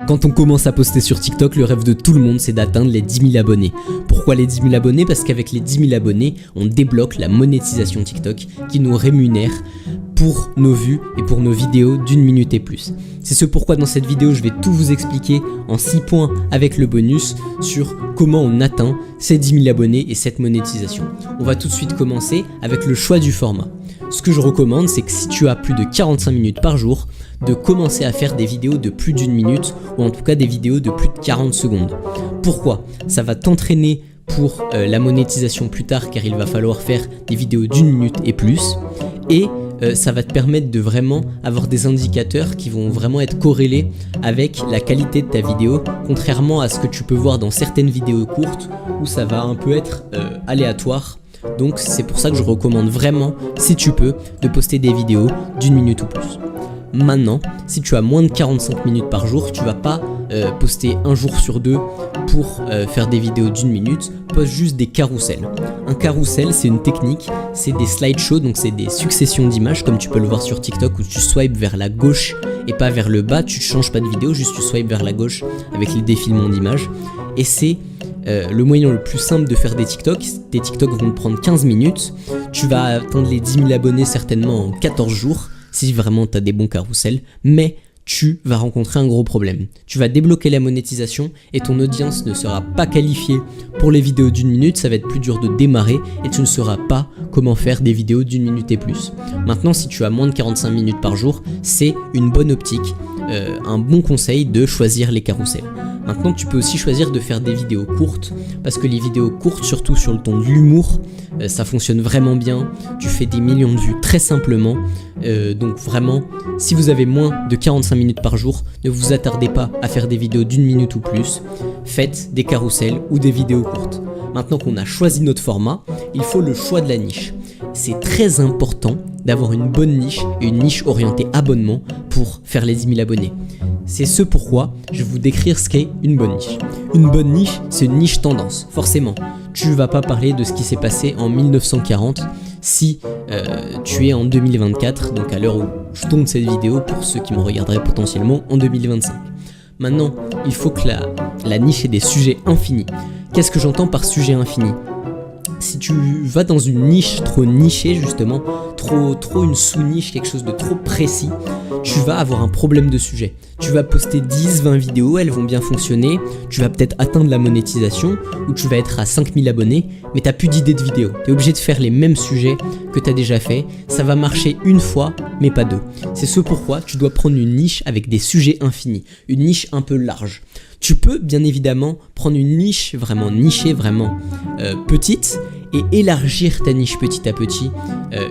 Quand on commence à poster sur TikTok, le rêve de tout le monde, c'est d'atteindre les 10 000 abonnés. Pourquoi les 10 000 abonnés? Parce qu'avec les 10 000 abonnés, on débloque la monétisation TikTok qui nous rémunère pour nos vues et pour nos vidéos d'1 minute et plus. C'est ce pourquoi dans cette vidéo, je vais tout vous expliquer en 6 points avec le bonus sur comment on atteint ces 10 000 abonnés et cette monétisation. On va tout de suite commencer avec le choix du format. Ce que je recommande, c'est que si tu as plus de 45 minutes par jour, de commencer à faire des vidéos de plus d'1 minute ou en tout cas des vidéos de plus de 40 secondes. Pourquoi? Ça va t'entraîner pour la monétisation plus tard car il va falloir faire des vidéos d'1 minute et plus et ça va te permettre de vraiment avoir des indicateurs qui vont vraiment être corrélés avec la qualité de ta vidéo, contrairement à ce que tu peux voir dans certaines vidéos courtes où ça va un peu être aléatoire. Donc c'est pour ça que je recommande vraiment, si tu peux, de poster des vidéos d'1 minute ou plus. Maintenant, si tu as moins de 45 minutes par jour, tu vas pas poster un jour sur deux pour faire des vidéos d'1 minute, poste juste des carousels. Un carrousel, c'est une technique, c'est des slideshows, donc c'est des successions d'images comme tu peux le voir sur TikTok où tu swipes vers la gauche et pas vers le bas, tu ne changes pas de vidéo, juste tu swipes vers la gauche avec les défilements d'images. Et c'est le moyen le plus simple de faire des TikTok. Tes TikTok vont te prendre 15 minutes, tu vas atteindre les 10 000 abonnés certainement en 14 jours. Si vraiment tu as des bons carousels, mais tu vas rencontrer un gros problème. Tu vas débloquer la monétisation et ton audience ne sera pas qualifiée pour les vidéos d'1 minute, ça va être plus dur de démarrer et tu ne sauras pas comment faire des vidéos d'1 minute et plus. Maintenant, si tu as moins de 45 minutes par jour, c'est une bonne optique, un bon conseil de choisir les carousels. Maintenant, tu peux aussi choisir de faire des vidéos courtes parce que les vidéos courtes, surtout sur le ton de l'humour, ça fonctionne vraiment bien. Tu fais des millions de vues très simplement. Donc vraiment, si vous avez moins de 45 minutes par jour, ne vous attardez pas à faire des vidéos d'1 minute ou plus. Faites des carousels ou des vidéos courtes. Maintenant qu'on a choisi notre format, il faut le choix de la niche. C'est très important d'avoir une bonne niche et une niche orientée abonnement pour faire les 10 000 abonnés. C'est ce pourquoi je vais vous décrire ce qu'est une bonne niche. Une bonne niche, c'est une niche tendance, forcément. Tu vas pas parler de ce qui s'est passé en 1940 si tu es en 2024, donc à l'heure où je tourne cette vidéo pour ceux qui me regarderaient potentiellement en 2025. Maintenant, il faut que la niche ait des sujets infinis. Qu'est-ce que j'entends par sujet infini ? Si tu vas dans une niche trop nichée justement, trop une sous-niche, quelque chose de trop précis, tu vas avoir un problème de sujet. Tu vas poster 10-20 vidéos, elles vont bien fonctionner, tu vas peut-être atteindre la monétisation ou tu vas être à 5000 abonnés, mais tu n'as plus d'idées de vidéos. Tu es obligé de faire les mêmes sujets que tu as déjà fait, ça va marcher une fois, mais pas deux. C'est ce pourquoi tu dois prendre une niche avec des sujets infinis, une niche un peu large. Tu peux bien évidemment prendre une niche vraiment nichée, vraiment petite et élargir ta niche petit à petit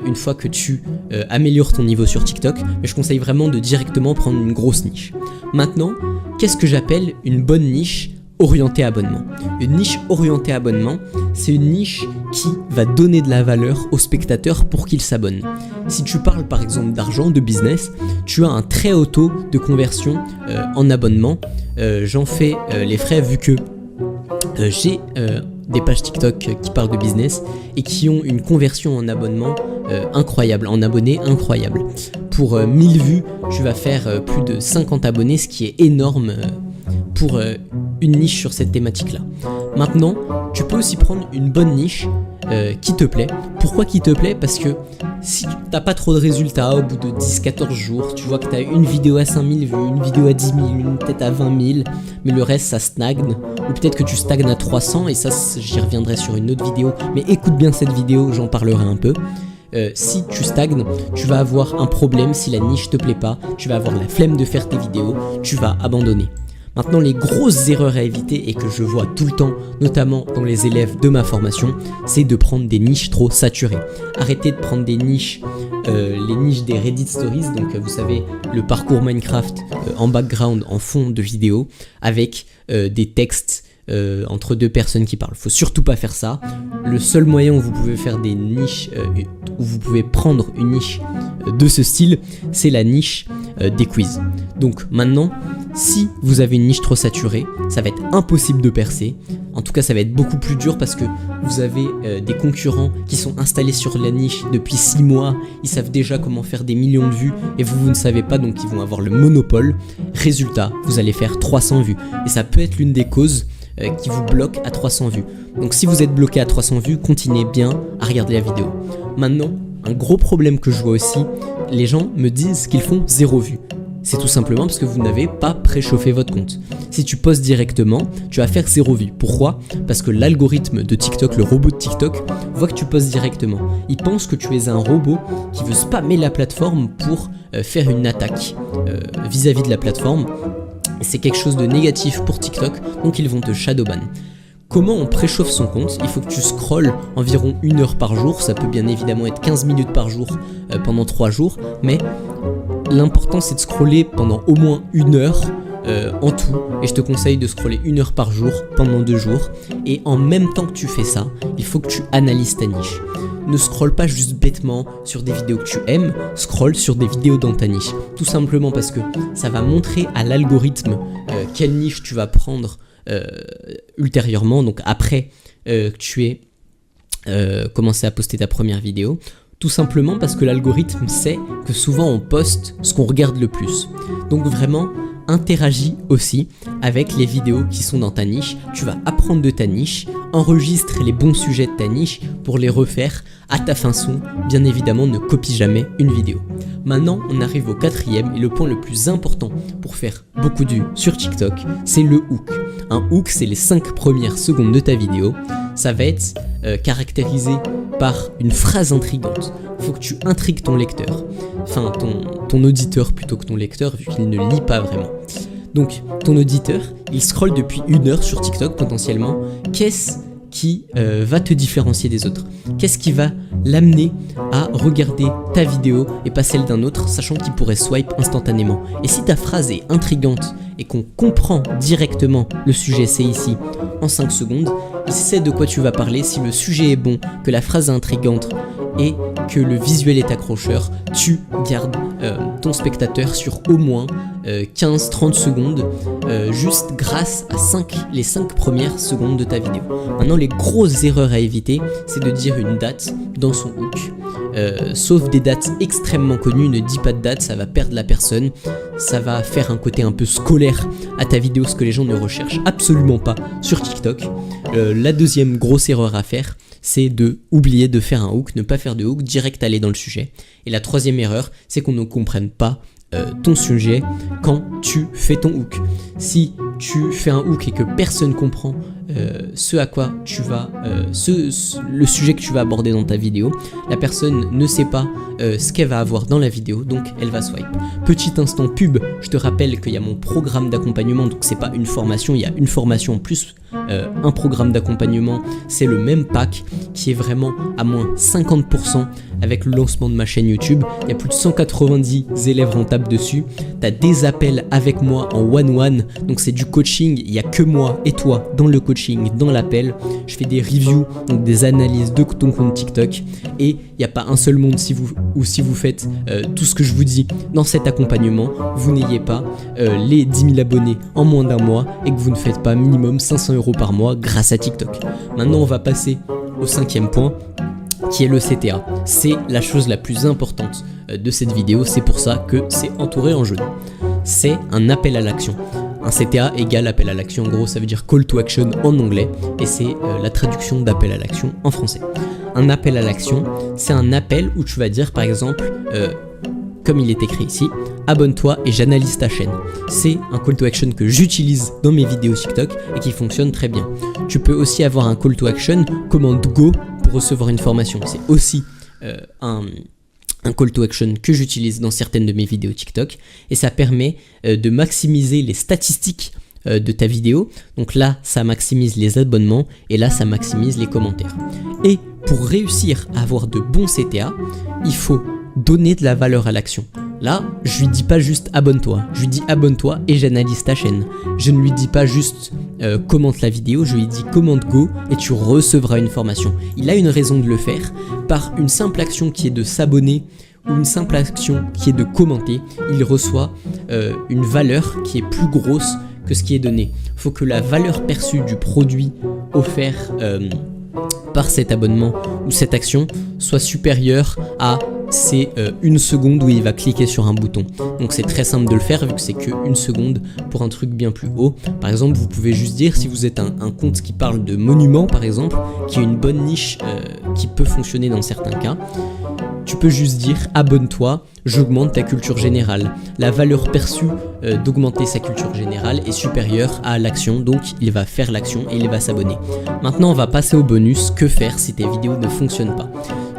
une fois que tu améliores ton niveau sur TikTok. Mais je conseille vraiment de directement prendre une grosse niche. Maintenant, qu'est-ce que j'appelle une bonne niche orientée abonnement? Une niche orientée abonnement, c'est une niche qui va donner de la valeur aux spectateurs pour qu'ils s'abonnent. Si tu parles par exemple d'argent, de business, tu as un très haut taux de conversion en abonnement. J'en fais les frais vu que j'ai des pages TikTok qui parlent de business et qui ont une conversion en abonnement incroyable, en abonnés incroyable. Pour 1000 vues, tu vas faire plus de 50 abonnés, ce qui est énorme pour une niche sur cette thématique-là. Maintenant, tu peux aussi prendre une bonne niche qui te plaît. Pourquoi qui te plaît? Parce que si tu n'as pas trop de résultats au bout de 10-14 jours, tu vois que tu as une vidéo à 5000 vues, une vidéo à 10 000, une peut-être à 20 000, mais le reste ça stagne, ou peut-être que tu stagnes à 300, et ça j'y reviendrai sur une autre vidéo, mais écoute bien cette vidéo, j'en parlerai un peu. Si tu stagnes, tu vas avoir un problème. Si la niche te plaît pas, tu vas avoir la flemme de faire tes vidéos, tu vas abandonner. Maintenant, les grosses erreurs à éviter et que je vois tout le temps, notamment dans les élèves de ma formation, c'est de prendre des niches trop saturées. Arrêtez de prendre des niches, les niches des Reddit Stories, donc vous savez, le parcours Minecraft en background, en fond de vidéo, avec des textes entre deux personnes qui parlent. Faut surtout pas faire ça. Le seul moyen où vous pouvez faire des niches, où vous pouvez prendre une niche de ce style, c'est la niche des quiz. Donc maintenant, Si vous avez une niche trop saturée, ça va être impossible de percer. En tout cas, ça va être beaucoup plus dur parce que vous avez des concurrents qui sont installés sur la niche depuis 6 mois. Ils savent déjà comment faire des millions de vues et vous ne savez pas, donc ils vont avoir le monopole. Résultat, vous allez faire 300 vues. Et ça peut être l'une des causes qui vous bloque à 300 vues. Donc si vous êtes bloqué à 300 vues, continuez bien à regarder la vidéo. Maintenant, un gros problème que je vois aussi, les gens me disent qu'ils font 0 vue. C'est tout simplement parce que vous n'avez pas préchauffé votre compte. Si tu postes directement, tu vas faire 0 vue. Pourquoi ? Parce que l'algorithme de TikTok, le robot de TikTok, voit que tu postes directement. Il pense que tu es un robot qui veut spammer la plateforme pour faire une attaque vis-à-vis de la plateforme. C'est quelque chose de négatif pour TikTok, donc ils vont te shadowban. Comment on préchauffe son compte ? Il faut que tu scrolles environ 1 heure par jour, ça peut bien évidemment être 15 minutes par jour pendant 3 jours, mais l'important c'est de scroller pendant au moins 1 heure en tout, et je te conseille de scroller 1 heure par jour pendant 2 jours, et en même temps que tu fais ça, il faut que tu analyses ta niche. Ne scrolle pas juste bêtement sur des vidéos que tu aimes, scrolle sur des vidéos dans ta niche. Tout simplement parce que ça va montrer à l'algorithme quelle niche tu vas prendre ultérieurement, donc après que tu aies commencé à poster ta première vidéo. Tout simplement parce que l'algorithme sait que souvent on poste ce qu'on regarde le plus. Donc vraiment, interagis aussi avec les vidéos qui sont dans ta niche. Tu vas apprendre de ta niche, enregistre les bons sujets de ta niche pour les refaire à ta façon. Bien évidemment, ne copie jamais une vidéo. Maintenant, on arrive au 4e et le point le plus important pour faire beaucoup de vues sur TikTok, c'est le hook. Un hook, c'est les 5 premières secondes de ta vidéo. Ça va être caractérisé par une phrase intrigante. Il faut que tu intrigues ton lecteur, enfin ton auditeur plutôt que ton lecteur, vu qu'il ne lit pas vraiment. Donc ton auditeur, il scrolle depuis 1 heure sur TikTok potentiellement. Qu'est-ce qui va te différencier des autres? Qu'est-ce qui va l'amener à regarder ta vidéo et pas celle d'un autre, sachant qu'il pourrait swipe instantanément? Et si ta phrase est intrigante et qu'on comprend directement le sujet, c'est ici, en 5 secondes, il sait de quoi tu vas parler. Si le sujet est bon, que la phrase est intrigante et que le visuel est accrocheur, tu gardes ton spectateur sur au moins 15-30 secondes juste grâce à les 5 premières secondes de ta vidéo. Maintenant, les grosses erreurs à éviter, c'est de dire une date dans son hook. Sauf des dates extrêmement connues, ne dis pas de date, ça va perdre la personne, ça va faire un côté un peu scolaire à ta vidéo, ce que les gens ne recherchent absolument pas sur TikTok. La deuxième grosse erreur à faire, c'est de oublier de faire un hook, ne pas faire de hook, direct aller dans le sujet. Et la troisième erreur, c'est qu'on ne comprenne pas ton sujet quand tu fais ton hook. Si tu fais un hook et que personne comprend ce à quoi tu vas, le sujet que tu vas aborder dans ta vidéo, la personne ne sait pas ce qu'elle va avoir dans la vidéo, donc elle va swipe. Petit instant pub, je te rappelle qu'il y a mon programme d'accompagnement, donc c'est pas une formation, il y a une formation plus un programme d'accompagnement, c'est le même pack qui est vraiment à moins 50% avec le lancement de ma chaîne YouTube. Il y a plus de 190 élèves rentables dessus. Tu as des appels avec moi en one-one, donc c'est du coaching, il n'y a que moi et toi dans le coaching, dans l'appel. Je fais des reviews, donc des analyses de ton compte TikTok, et il n'y a pas un seul monde si vous faites tout ce que je vous dis dans cet accompagnement, vous n'ayez pas les 10 000 abonnés en moins d'un mois et que vous ne faites pas minimum 500 € par mois grâce à TikTok. Maintenant, on va passer au 5e point, qui est le CTA. C'est la chose la plus importante de cette vidéo, c'est pour ça que c'est entouré en jaune. C'est un appel à l'action. Un CTA égale appel à l'action, en gros ça veut dire call to action en anglais, et c'est la traduction d'appel à l'action en français. Un appel à l'action, c'est un appel où tu vas dire par exemple, comme il est écrit ici, abonne-toi et j'analyse ta chaîne. C'est un call to action que j'utilise dans mes vidéos TikTok et qui fonctionne très bien. Tu peux aussi avoir un call to action, commande go pour recevoir une formation. C'est aussi un call to action que j'utilise dans certaines de mes vidéos TikTok, et ça permet de maximiser les statistiques de ta vidéo. Donc là, ça maximise les abonnements et là, ça maximise les commentaires. Et pour réussir à avoir de bons CTA, il faut donner de la valeur à l'action. Là, je lui dis pas juste abonne-toi, je lui dis abonne-toi et j'analyse ta chaîne. Je ne lui dis pas juste commente la vidéo, je lui dis commente go et tu recevras une formation. Il a une raison de le faire par une simple action qui est de s'abonner ou une simple action qui est de commenter, il reçoit une valeur qui est plus grosse que ce qui est donné. Il faut que la valeur perçue du produit offert par cet abonnement ou cette action soit supérieure à ces 1 seconde où il va cliquer sur un bouton. Donc c'est très simple de le faire vu que c'est que 1 seconde pour un truc bien plus haut. Par exemple, vous pouvez juste dire, si vous êtes un compte qui parle de monuments par exemple, qui est une bonne niche qui peut fonctionner dans certains cas, tu peux juste dire abonne-toi, j'augmente ta culture générale. La valeur perçue d'augmenter sa culture générale est supérieure à l'action, donc il va faire l'action et il va s'abonner. Maintenant on va passer au bonus, que faire si tes vidéos ne fonctionnent pas.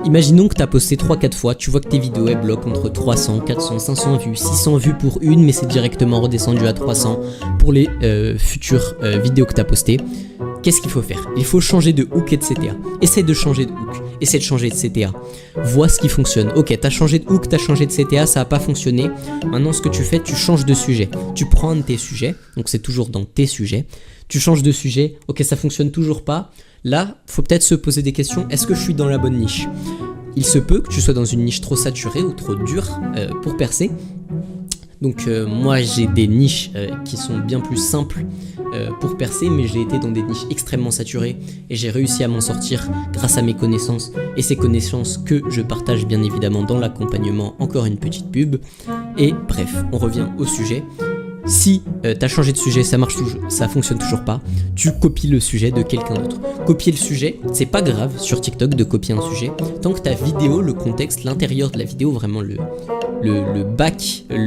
Imaginons que tu as posté 3-4 fois, tu vois que tes vidéos elles bloquent entre 300, 400, 500 vues, 600 vues pour une, mais c'est directement redescendu à 300 pour les futures vidéos que tu as postées. Qu'est-ce qu'il faut faire? Il faut changer de hook et de CTA. Essaie de changer de hook, essaie de changer de CTA. Vois ce qui fonctionne. Ok, t'as changé de hook, t'as changé de CTA, ça n'a pas fonctionné. Maintenant, ce que tu fais, tu changes de sujet. Tu prends un de tes sujets, donc c'est toujours dans tes sujets. Tu changes de sujet, ok, ça fonctionne toujours pas. Là, faut peut-être se poser des questions. Est-ce que je suis dans la bonne niche? Il se peut que tu sois dans une niche trop saturée ou trop dure pour percer. Donc moi j'ai des niches qui sont bien plus simples pour percer, mais j'ai été dans des niches extrêmement saturées et j'ai réussi à m'en sortir grâce à mes connaissances et ces connaissances que je partage bien évidemment dans l'accompagnement. Encore une petite pub. Et bref, on revient au sujet. Si tu as changé de sujet, ça marche toujours, ça fonctionne toujours pas, tu copies le sujet de quelqu'un d'autre. Copier le sujet, c'est pas grave sur TikTok de copier un sujet, tant que ta vidéo, le contexte, l'intérieur de la vidéo, vraiment le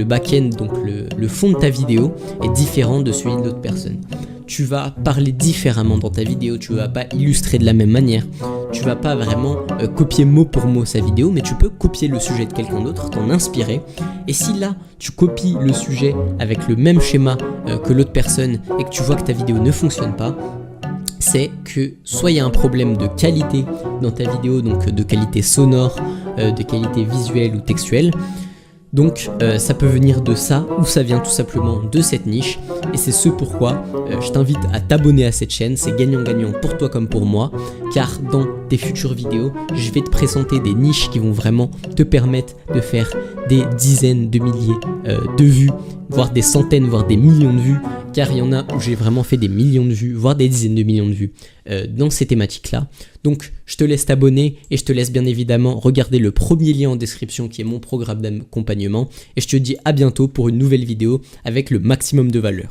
back-end, donc le fond de ta vidéo est différent de celui de l'autre personne. Tu vas parler différemment dans ta vidéo, tu vas pas illustrer de la même manière, tu vas pas vraiment copier mot pour mot sa vidéo, mais tu peux copier le sujet de quelqu'un d'autre, t'en inspirer. Et si là, tu copies le sujet avec le même schéma que l'autre personne et que tu vois que ta vidéo ne fonctionne pas, c'est que soit il y a un problème de qualité dans ta vidéo, donc de qualité sonore, de qualité visuelle ou textuelle. Donc ça peut venir de ça ou ça vient tout simplement de cette niche et c'est ce pourquoi je t'invite à t'abonner à cette chaîne, c'est gagnant-gagnant pour toi comme pour moi car dans tes futures vidéos je vais te présenter des niches qui vont vraiment te permettre de faire des dizaines de milliers de vues, voire des centaines, voire des millions de vues, car il y en a où j'ai vraiment fait des millions de vues, voire des dizaines de millions de vues dans ces thématiques-là. Donc je te laisse t'abonner et je te laisse bien évidemment regarder le premier lien en description qui est mon programme d'accompagnement et je te dis à bientôt pour une nouvelle vidéo avec le maximum de valeur.